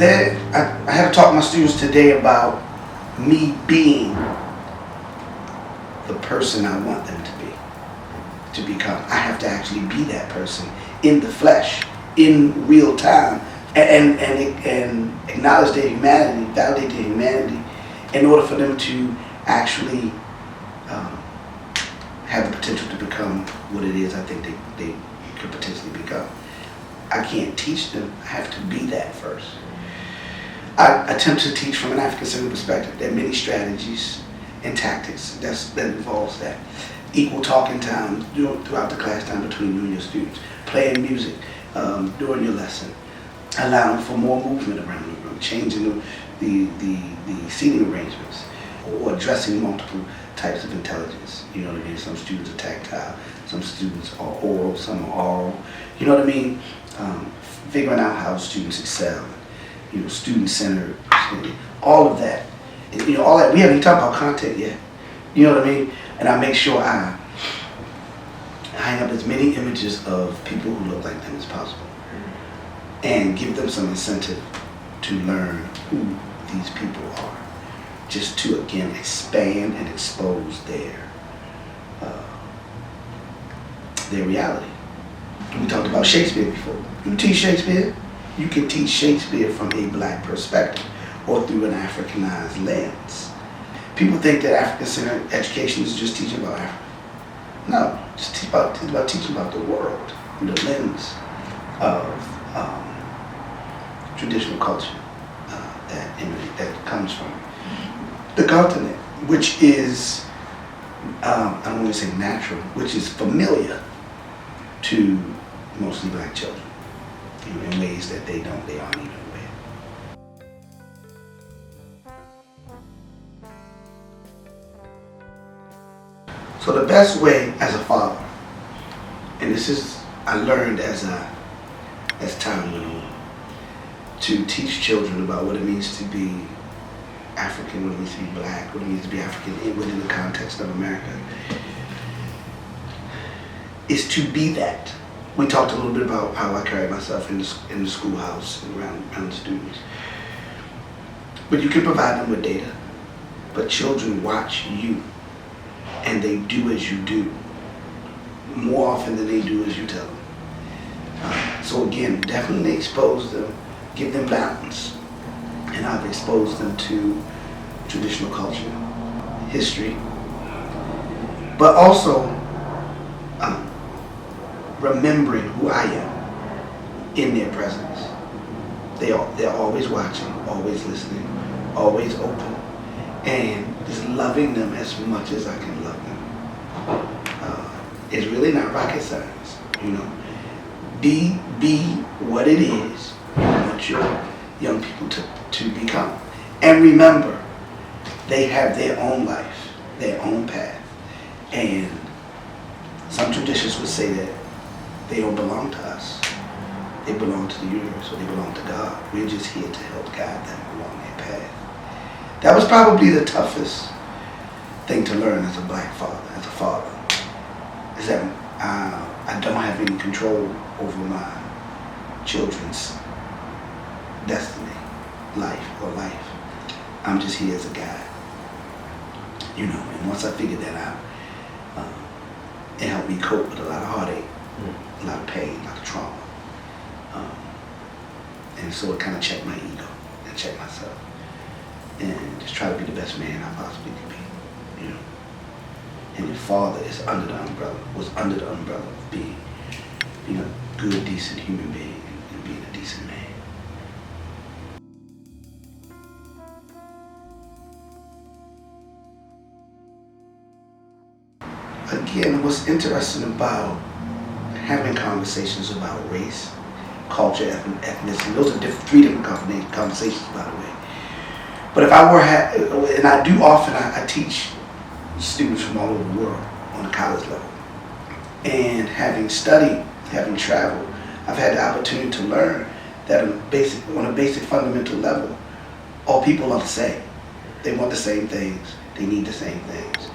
I had to talk to my students today about me being the person I want them to become. I have to actually be that person in the flesh, in real time, and acknowledge their humanity, validate their humanity, in order for them to actually have the potential to become what it is I think they could potentially become. I can't teach them. I have to be that first. I attempt to teach from an African-centered perspective. There are many strategies and tactics that involves that. Equal talking time throughout the class time between you and your students. Playing music during your lesson. Allowing for more movement around the room. Changing the seating arrangements. Or addressing multiple types of intelligence. You know what I mean? Some students are tactile. Some students are oral. Some are oral. You know what I mean? Figuring out how students excel. You know, student-centered. All of that. You know, all that. We haven't even talked about content yet. You know what I mean? And I make sure I hang up as many images of people who look like them as possible. And give them some incentive to learn who these people are. Just to, again, expand and expose their reality. We talked about Shakespeare before. You teach Shakespeare, you can teach Shakespeare from a black perspective or through an Africanized lens. People think that African-centered education is just teaching about Africa. No, it's about teaching about the world through the lens of traditional culture that comes from the continent, which is, I don't want to say natural, which is familiar to mostly black children, you know, in ways that they aren't even aware. So the best way as a father, and this is, I learned as time went on, to teach children about what it means to be African, what it means to be black, what it means to be African within the context of America, is to be that. We talked a little bit about how I carry myself in the schoolhouse and around the students. But you can provide them with data. But children watch you, and they do as you do, more often than they do as you tell them. So again, definitely expose them, give them balance. And I've exposed them to traditional culture, history, but also remembering who I am in their presence. They're always watching, always listening, always open, and just loving them as much as I can love them. It's really not rocket science, you know. Be what it is you want your young people to become. And remember, they have their own life, their own path. And some traditions would say that they don't belong to us. They belong to the universe, or they belong to God. We're just here to help guide them along their path. That was probably the toughest thing to learn as a black father, is that I don't have any control over my children's destiny, life. I'm just here as a guide, you know. And once I figured that out, it helped me cope with a lot of heartache, a lot of pain, a lot of trauma, and so it kind of checked my ego and checked myself, and just try to be the best man I possibly could be, you know. And your father is was under the umbrella of being a good, decent human being and being a decent man. Again, what's interesting about having conversations about race, culture, ethnicity, those are three different conversations, by the way. But if I were, and I do often, I teach students from all over the world on a college level. And having studied, having traveled, I've had the opportunity to learn that on a basic fundamental level, all people are the same. They want the same things. They need the same things.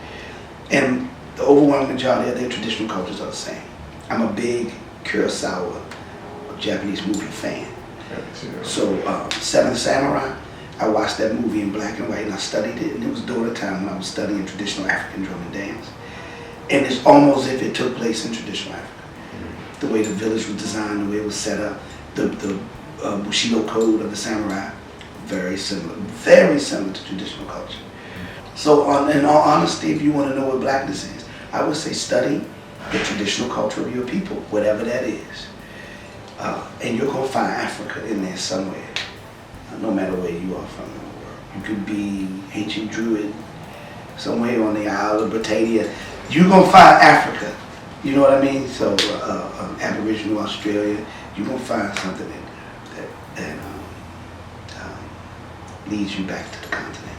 And the overwhelming majority of their traditional cultures are the same. I'm a big Kurosawa, Japanese movie fan. So, Seven Samurai, I watched that movie in black and white and I studied it, and it was during the time when I was studying traditional African drum and dance. And it's almost as if it took place in traditional Africa. The way the village was designed, the way it was set up, the Bushido code of the samurai, very similar to traditional culture. So in all honesty, if you want to know what blackness is, I would say study the traditional culture of your people, whatever that is. And you're going to find Africa in there somewhere, no matter where you are from in the world. You could be ancient Druid, somewhere on the Isle of Britannia. You're going to find Africa. You know what I mean? So Aboriginal Australia, you're going to find something that leads you back to the continent.